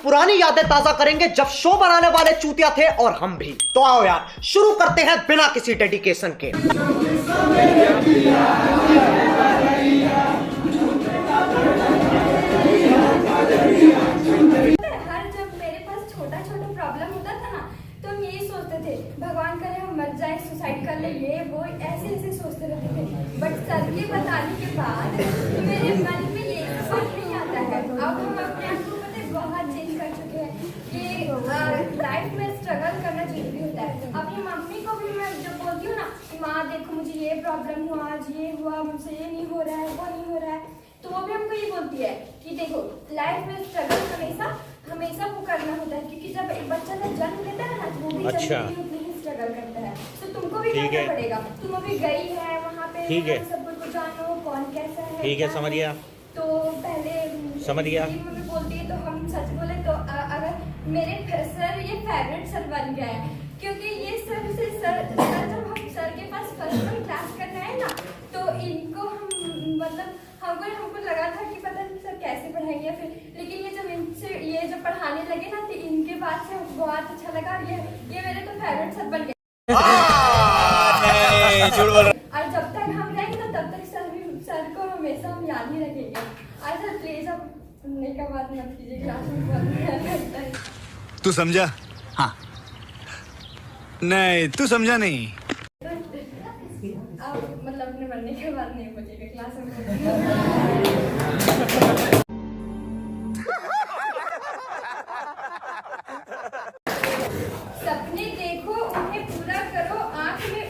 पुरानी यादें ताजा करेंगे जब शो बनाने वाले चूतिया थे और हम भी। तो आओ यार शुरू करते हैं बिना किसी डेडिकेशन के। भगवान करे हम मर जाए, सुसाइड कर ले, ये वो ऐसे ऐसे सोचते रहते थे। बट सर के बताने के बाद मेरे मन में ये समझ नहीं आता है। अब हम अपने आप को पता है बहुत चेंज कर चुके हैं कि लाइफ में स्ट्रगल करना जरूरी होता है। अपनी मम्मी को भी मैं जब बोलती हूँ ना कि माँ देखो मुझे ये प्रॉब्लम हुआ, आज ये हुआ, मुझसे ये नहीं हो रहा है, वो नहीं हो रहा है, तो वो भी हमको ये बोलती है कि देखो लाइफ में स्ट्रगल हमेशा वो करना होता है। क्योंकि जब एक बच्चा जब जन्म लेता है ना तो वो भी स्ट्रगल करता है, तो तुमको भी करना पड़ेगा। तुम अभी गई है वहाँ पे, सब कुछ जानो कौन कैसा है। ठीक है, समझ गया। तो पहले समझ गया मम्मी बोलती है तो हम सच बोले तो अगर मेरे सर ये फेवरेट सर बन गया है, क्योंकि ये सर जब हम सर के पास फर्स्ट क्लास करना है ना तो इनको हम मतलब हमको लगा था कि पता नहीं सर कैसे पढ़ाएंगे फिर, लेकिन ये जब पढ़ाने लगे ना तो इनके बाद से हमको बहुत अच्छा लगा। ये मेरे तो फेवरेट सर बन गए। और जब तक हम रहेंगे ना तब तक सर को हमेशा हम याद ही रखेंगे। और सर प्लीज अब सुनने का बात मत कीजिए, क्लास में बहुत लगता है। तू समझा? हाँ। नहीं तू समझा नहीं। अब मतलब अपने मरने के बाद नहीं बचेगा क्लास में। सपने देखो उन्हें पूरा करो, आंख में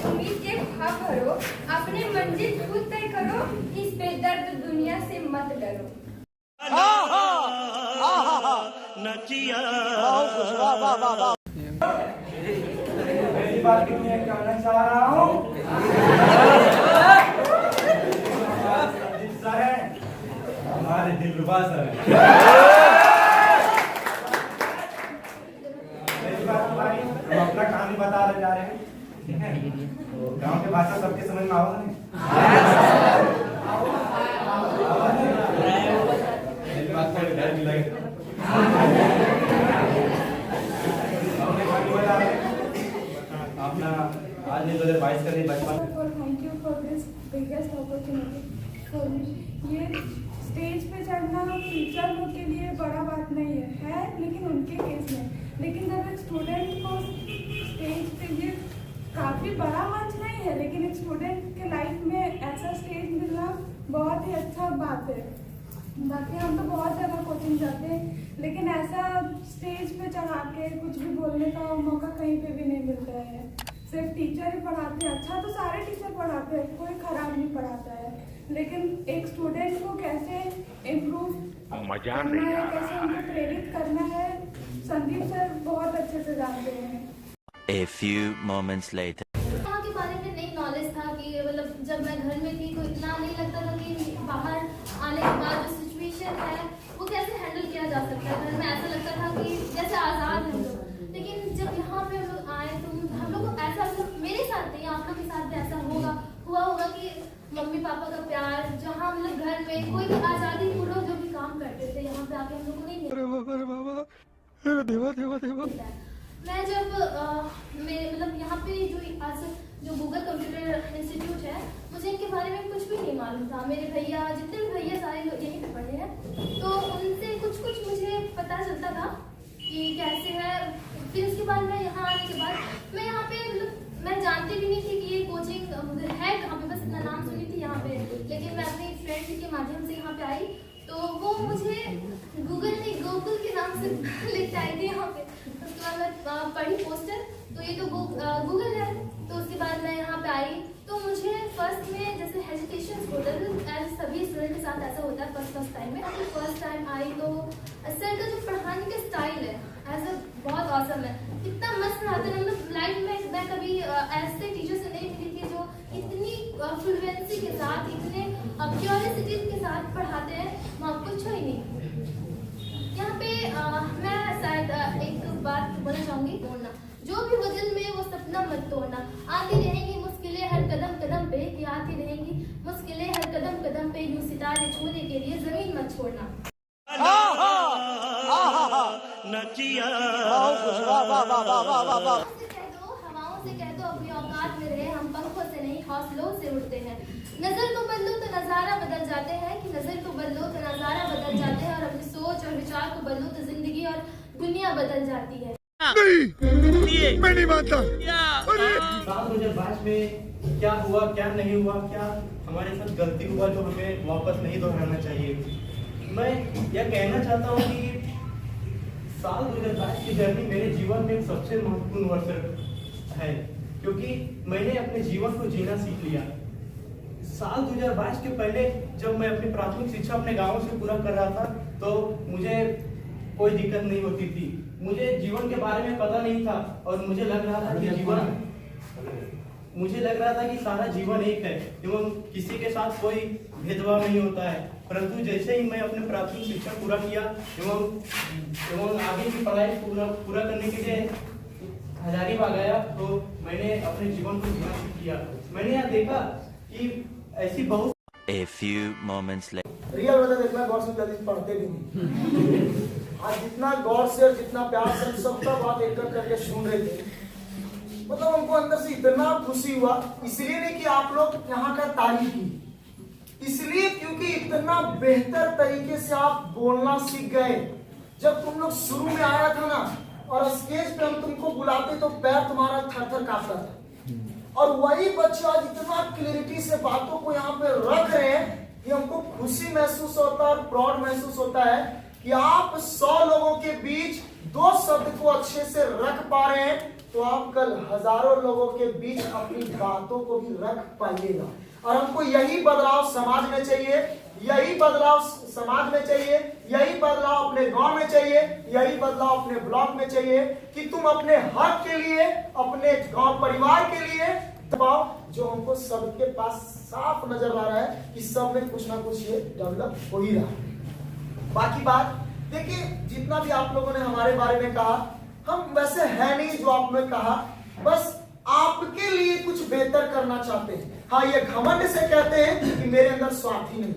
उम्मीद के ख्वाब भरो, अपने मंजिल खुद तय करो, इस बेदर्द दुनिया से मत डरो। कहना चाह रहा हूँ हमारे दिलरुबा सर हम अपना कहानी बता रहे जा रहे हैं, ठीक है? गांव की भाषा सबके समझ में आओगे नहीं? अपना आज 2022 का नहीं बचपन। Thank you for this biggest opportunity. ये स्टेज पे चढ़ना टीचर लोग के लिए बड़ा बात नहीं है लेकिन उनके केस में, लेकिन जब एक स्टूडेंट को स्टेज पे, ये काफ़ी बड़ा मंच नहीं है लेकिन एक स्टूडेंट के लाइफ में ऐसा स्टेज मिलना बहुत ही अच्छा बात है। बाकी हम तो बहुत जगह कोचिंग जाते हैं लेकिन ऐसा स्टेज पे चढ़ा के कुछ भी बोलने का मौका कहीं पे भी नहीं मिलता है। सिर्फ टीचर ही पढ़ाते हैं, अच्छा तो सारे टीचर पढ़ाते हैं, कोई खराब नहीं पढ़ाता है, लेकिन एक स्टूडेंट को कैसे इम्प्रूव करना है, कैसे उनको प्रेरित करना है, संदीप सर बहुत अच्छे से जानते हैं। A few moments later. वहाँ के बारे में नहीं नॉलेज था कि मतलब जब मैं घर में थी तो इतना नहीं लगता था कि बाहर आने के बाद जो सिचुएशन है वो कैसे हैंडल किया जा सकता है। घर में ऐसा लगता था कि जैसे आज़ाद हैं लोग, लेकिन जब यहाँ पे हम लोग आए तो हम लोग को ऐसा मेरे साथ नहीं आप लोग के साथ भी ऐसा हुआ होगा कि मम्मी पापा का प्यार, जहाँ मतलब घर में कोई भी आज़ादी पूर्वक जो भी काम करते थे यहाँ पे आके हम लोग को नहीं मिला। मैं जब मेरे मतलब यहाँ पे जो गूगल कंप्यूटर इंस्टीट्यूट है, मुझे इनके बारे में कुछ भी नहीं मालूम था। मेरे भैया जितने भी भैया सारे लोग यहीं पे पढ़े हैं, तो उनसे कुछ मुझे पता चलता था कि कैसे है। फिर उसके बाद मैं यहाँ आने के बाद मैं यहाँ पे मतलब मैं जानती भी नहीं थी कि ये कोचिंग है कहाँ पे, बस इतना नाम सुनी थी यहाँ पे। लेकिन मैं अपनी फ्रेंड के माध्यम से यहाँ पे आई तो वो मुझे गूगल के नाम से लेके आई थी यहाँ पे। उसके बाद मैं पढ़ी पोस्टर तो ये तो गूगल है। तो उसके बाद मैं यहाँ पे आई तो मुझे फर्स्ट में जैसे हेजिटेशन होता है, एज सभी स्टूडेंट के साथ ऐसा होता है फर्स्ट टाइम में। फर्स्ट टाइम आई तो सर का जो पढ़ाने का स्टाइल है ऐसा बहुत औसम है, इतना मस्त पढ़ाते हैं। मतलब लाइफ में मैं कभी ऐसे टीचर से नहीं मिली थी जो इतनी फ्लुएंसी के साथ, इतने क्यूरियोसिटी के साथ पढ़ाते हैं, वहाँ कुछ ही नहीं। यहाँ पे मैं शायद एक बात बोलना चाहूँगी, बोलना जो भी हो दिल में वो सपना मत तोड़ना। आती रहेंगी मुश्किलें हर कदम कदम पे, कि आती रहेंगी मुश्किलें हर कदम कदम पे, यूं सितारे छूने के लिए जमीन मत छोड़ना। हवाओं से कह दो अपनी औकात में रहे, हम पंखों से नहीं हौसलों से उड़ते हैं। नजर तो बदलो तो नजारा बदल जाते हैं, कि नजर तो बदलो तो नजारा बदल जाते हैं, और अपनी सोच और विचार को बदलो तो जिंदगी और दुनिया बदल जाती है। मैं नहीं मानता। साल 2022 में क्या हुआ, क्या नहीं हुआ, क्या हमारे साथ गलती हुआ जो हमें वापस नहीं दोहराना चाहिए। मैं यह कहना चाहता हूँ कि साल 2022 की जर्नी मेरे जीवन में एक सबसे महत्वपूर्ण वर्ष है, क्योंकि मैंने अपने जीवन को जीना सीख लिया। साल 2022 के पहले जब मैं अपनी प्राथमिक शिक्षा अपने गांव से पूरा कर रहा था तो मुझे कोई दिक्कत नहीं होती थी। मुझे जीवन के बारे में पता नहीं था और मुझे लग रहा था कि सारा जीवन एक है एवं किसी के साथ कोई भेदभाव नहीं होता है। परंतु जैसे ही मैं अपने प्राथमिक शिक्षा पूरा किया एवं आगे की पढ़ाई पूरा करने के लिए हजारीबाग गया तो मैंने अपने जीवन को जीना सीख लिया। मैंने यह देखा कि ऐसी बहुत A few moments later. Real वजह देखना गौर से जल्दी पढ़ते भी नहीं। आज जितना गौर से और जितना प्यार से हम सबका बात एक करके सुन रहे थे, मतलब हमको अंदर से इतना खुशी हुआ। इसलिए नहीं कि आप लोग यहाँ का तारीफ की, इसलिए क्योंकि इतना बेहतर तरीके से आप बोलना सीख गए। जब तुम लोग शुरू में आया था ना और स्टेज पे हम तुमको बुलाते तो पैर तुम्हारा थर-थर कांपता था, और वही बच्चे आज इतना क्लियरिटी से बातों को यहाँ पे रख रहे हैं कि हमको खुशी महसूस होता है और प्राउड महसूस होता है कि आप 100 लोगों के बीच 2 शब्द को अच्छे से रख पा रहे हैं, तो आप कल हजारों लोगों के बीच अपनी बातों को भी रख पाइएगा। और हमको यही बदलाव समाज में चाहिए, यही बदलाव समाज में चाहिए, यही बदलाव अपने गांव में चाहिए, यही बदलाव अपने ब्लॉक में चाहिए कि तुम अपने हक के लिए, अपने गांव परिवार के लिए दबाव, जो हमको सबके पास साफ नजर आ रहा है कि सब में कुछ ना कुछ ये डेवलप हो ही रहा है। बाकी बात देखिए, जितना भी आप लोगों ने हमारे बारे में कहा, हम वैसे है नहीं जो आपने कहा, बस आपके लिए कुछ बेहतर करना चाहते हैं। हाँ, ये घमंड से कहते हैं कि मेरे अंदर स्वार्थ ही नहीं,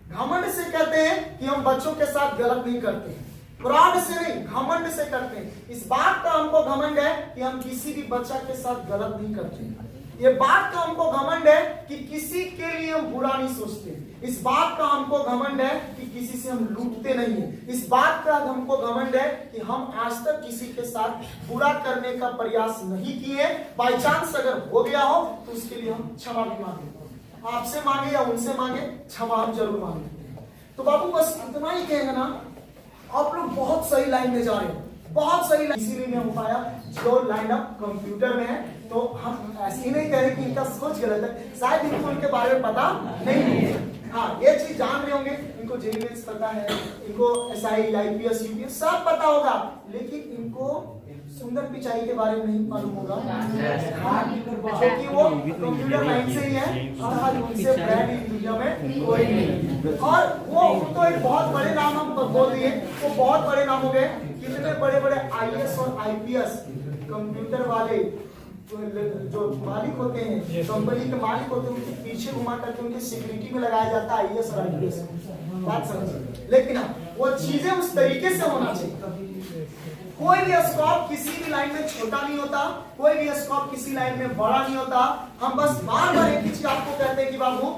घमंड से कहते हैं कि हम बच्चों के साथ गलत नहीं करते हैं, प्राउड से नहीं घमंड से करते हैं। इस बात का हमको घमंड है कि हम किसी भी बच्चा के साथ गलत नहीं करते हैं। ये बात का हमको घमंड है कि किसी के लिए हम बुरा नहीं सोचते। इस बात का हमको घमंड है कि किसी से हम लूटते नहीं है। इस बात का हमको घमंड है कि हम आज तक किसी के साथ बुरा करने का प्रयास नहीं किए। बाई चांस अगर हो गया हो तो उसके लिए हम क्षमा भी मांगे, आपसे मांगे या उनसे मांगे, क्षमा हम जरूर मांगते हैं। तो बाबू बस इतना ही कहेंगे ना, आप लोग बहुत सही लाइन में जा रहे हो, बहुत सही लाइन। इसीलिए मैं उठाया जो लाइनअप कंप्यूटर में है, तो हम ऐसे ही नहीं कह रहे कि इनका सोच गलत है, शायद इनको इनके बारे में पता नहीं है। हाँ, ये चीज जान रहे होंगे, इनको जेई मेंस पता है, इनको एसआई, आईपीएस, यूपीएस सब पता होगा, लेकिन इनको सुंदर पिचाई के बारे में नहीं मालूम होगा, क्योंकि वो कंप्यूटर लाइन से ही है और आज उनसे ब्रांड दुनिया में कोई नहीं। और वो तो एक बहुत बड़े नाम हम बोल दिए, वो बहुत बड़े नाम हो गए। कितने बड़े बड़े आईएएस और आईपीएस कंप्यूटर वाले जो मालिक होते हैं, कंपनी के मालिक होते हैं, उनके पीछे घुमा करके उनके सिक्योरिटी में लगाया जाता है आईएएस और आईपीएस। बात समझिए, लेकिन वो चीजें उस तरीके से होना चाहिए। कोई भी स्कोप किसी भी लाइन में छोटा नहीं होता, कोई भी स्कोप किसी लाइन में बड़ा नहीं होता। हम बस बार बार एक ही चीज आपको कहते हैं कि बाबू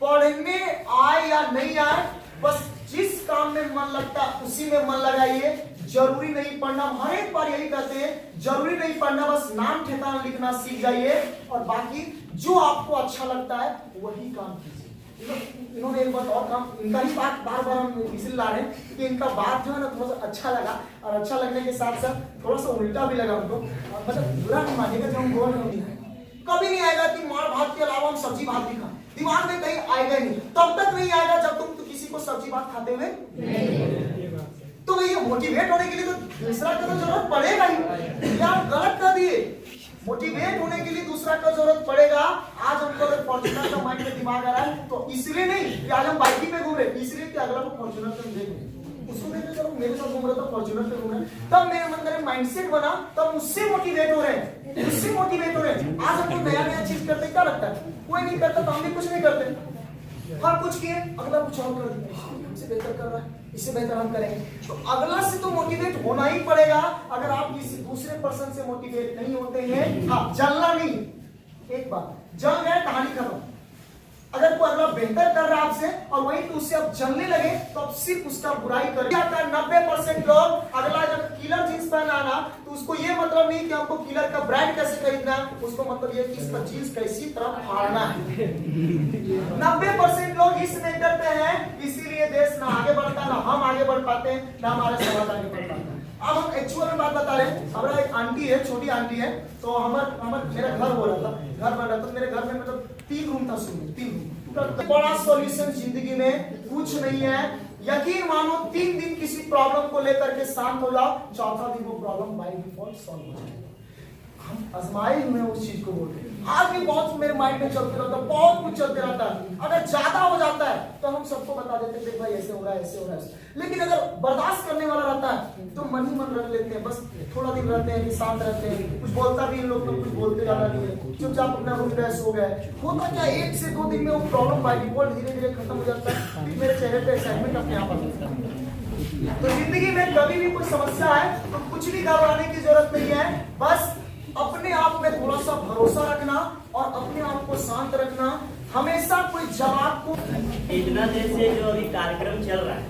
पढ़ने आए या नहीं आए, बस जिस काम में मन लगता है उसी में मन लगाइए। जरूरी नहीं पढ़ना, हर एक बार यही कहते हैं, जरूरी नहीं पढ़ना, बस नाम ठिकाना लिखना सीख जाइए और बाकी जो आपको अच्छा लगता है वही काम कीजिए। इन्होंने एक बात और काम, इनका ही बात बार बार हम इसलिए ला रहे हैं कि इनका बात जो है ना थोड़ा सा अच्छा लगा, और अच्छा लगने के साथ साथ थोड़ा सा उल्टा भी लगा हमको। मतलब बुरा नहीं मानिएगा, जब हम बोल रहे हैं कभी नहीं आएगा कि मार भात के अलावा हम सब्जी भात भी खाएं, दिमाग में कहीं आएगा नहीं, तब तक नहीं आएगा जब तुम तो किसी को सब्जी भात खाते हुए तो भैया मोटिवेट होने के लिए तो दूसरा का तो जरूरत पड़ेगा ही। यार गलत कर दिए, मोटिवेट होने के लिए दूसरा का जरूरत पड़ेगा। आज हमको अगर फॉर्च्यूनर का माइंड में दिमाग आ रहा है तो इसलिए नहीं कि आज हम बाइक पे घूम रहे, इसलिए कि अगला को फॉर्च्यूनर पे देख रहे, उसको देखते चलो मेरे साथ घूम रहा था फॉर्च्यूनर पे घूम रहे, तब मेरे मन में माइंडसेट बना, तब उससे मोटिवेट हो रहे हैं, उससे मोटिवेट हो रहे हैं। आज हमको नया नया चीज करते क्या लगता है, कोई नहीं करता तो हम भी कुछ नहीं करते। हाँ कुछ किए, अगला कुछ और कर दिया, हमसे बेहतर कर रहा है, इससे बेहतर हम करेंगे। तो अगला से तो मोटिवेट होना ही पड़ेगा। अगर आप किसी दूसरे पर्सन से मोटिवेट नहीं होते हैं, हाँ जलना नहीं, एक बात जल गए कहानी खत्म। अगर कोई अगला बेहतर कर रहा है आपसे और वहीं तो उससे आप जलने लगे तो आप सिर्फ उसका बुराई करें। 90% लोग अगला जब किलर जींस पहना ना तो उसको ये मतलब नहीं कि हमको किलर का ब्रांड कैसे खरीदना, उसको मतलब ये कि इसका जींस कैसी तरह फाड़ना है। 90% लोग इसलिए करते हैं, इसीलिए देश ना आगे बढ़ता, ना हम आगे बढ़ पाते हैं, ना हमारा समाज आगे बढ़ पाता है। अब हम एक्चुअल में बात बता रहे हैं। हमारा एक आंटी है, छोटी आंटी है, तो मेरा घर हो रहा था, घर बन रहा था। मेरे घर में मतलब 3 रूम था, सुनिए 3 रूम। बड़ा सॉल्यूशन जिंदगी में कुछ नहीं है। यकीन मानो 3 दिन किसी प्रॉब्लम को लेकर के शांत हो जाओ, चौथा दिन वो प्रॉब्लम बाय डिफॉल्ट सॉल्व हो जाएगा। हम आजमाए हुए उस चीज को बोलते हैं। आज भी बहुत मेरे माइंड में चलते रहता है, बहुत कुछ चलते रहता है। अगर ज्यादा हो जाता है तो हम सबको बता देते हैं भाई ऐसे हो रहा है, ऐसे हो रहा है। लेकिन अगर बर्दाश्त करने वाला रहता है तो मन ही मन रख लेते हैं, बस थोड़ा दिन रहते हैं, शांत रहते हैं, कुछ बोलता भी इन लोग तो कुछ बोलते ज्यादा नहीं है, चुपचाप अपना रूम में सो गए। होता क्या 1 से 2 दिन में वो प्रॉब्लम बाय डिफॉल्ट धीरे धीरे खत्म हो जाता है। फिर मेरे चेहरे पे एक्साइटमेंट अपने आप आ जाता है। तो जिंदगी में कभी भी कोई समस्या है तो कुछ भी घबराने की जरूरत नहीं है। बस अपने आप में थोड़ा सा भरोसा रखना और अपने आप को शांत रखना। हमेशा कोई जवाब को इतना देर से जो अभी कार्यक्रम चल रहा है,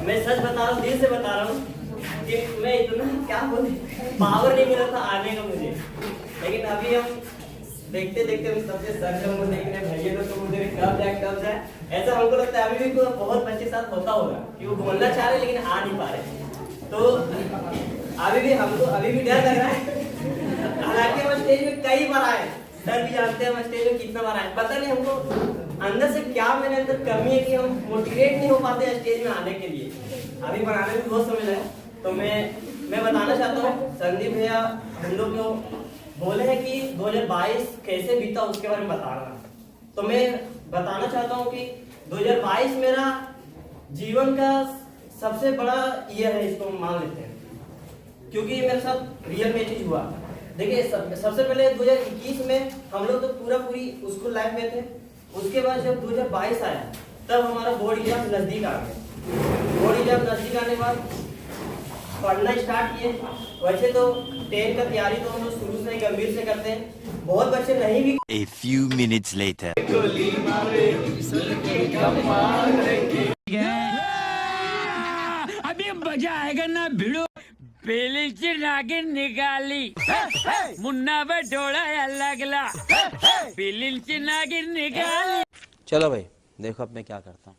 मैं सच बता रहा हूँ, दिल से बता रहा हूँ कि मैं इतना क्या बोले, पावर नहीं मिला था आने का मुझे। लेकिन अभी हम देखते देखते उस सबसे सरगर्म हो देख रहे भैया तो मुझे कब जाए ऐसा हमको लगता है। अभी भी बहुत बच्चे साथ होता होगा कि वो बोलना चाह रहे लेकिन आ नहीं पा रहे। तो अभी भी हमको अभी भी डर लग रहा है। हालांकि हम स्टेज में कई बार आए, सर भी जानते हैं हम स्टेज में कितना बार आए। पता नहीं हमको अंदर से क्या मेरे अंदर कमी है कि हम मोटिवेट नहीं हो पाते स्टेज में आने के लिए। अभी बनाने में बहुत समय लगा। तो मैं बताना चाहता हूँ, संदीप भैया हम लोग जो बोले हैं कि 2022 कैसे बीता उसके बारे में बता रहा। तो मैं बताना चाहता हूँ कि 2022 मेरा जीवन का सबसे बड़ा ईयर है, इसको मान लेते हैं, क्योंकि ये मेरे साथ रियल में चीज हुआ। देखिए सबसे पहले 2021 में हम लोग तो पूरी स्कूल लाइफ में थे। उसके बाद जब 2022 आया तब हमारा बोर्ड एग्जाम नजदीक आ गया। बोर्ड एग्जाम नजदीक आने के बाद पढ़ना स्टार्ट किए। वैसे तो 10 का तैयारी तो हम लोग शुरू से गंभीर से करते हैं, बहुत बच्चे नहीं भी। A few minutes later. अभी मजा आएगा ना भिड़ो। पेलीची नागिन निकाली, मुन्ना बटोड़ा लगला, पेलीची नागिन निकाली। चलो भाई देखो अब मैं क्या करता हूँ।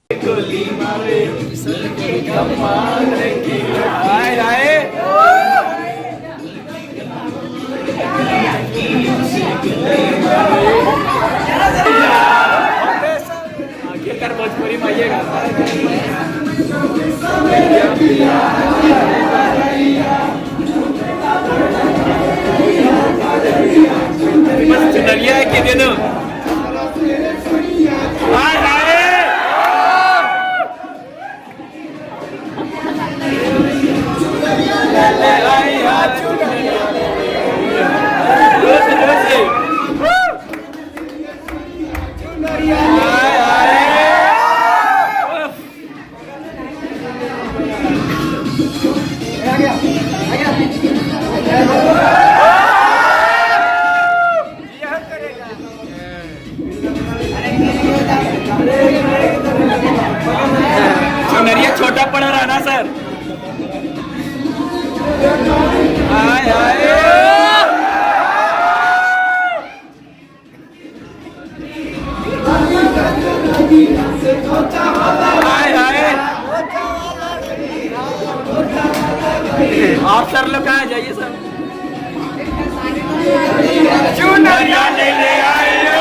आखिरकार भोजपुरी में आइएगा। बस चुनरिया है कि दे दो। चुनरिया छोटा पड़ रहा ना सर। हाय हाय आप सर लोग कहाँ जाइए सर। चुनरिया ले ले आइयो।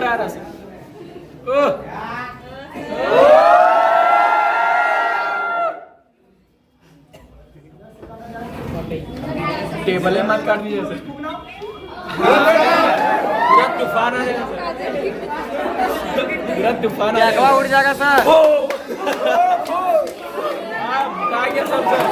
आ रहा सर। टेबल मत काट दीजिए सर, पूरा तूफान आ जाएगा सर, पूरा तूफान आ जाएगा, उड़ जाएगा सर। हाँ, सब सर।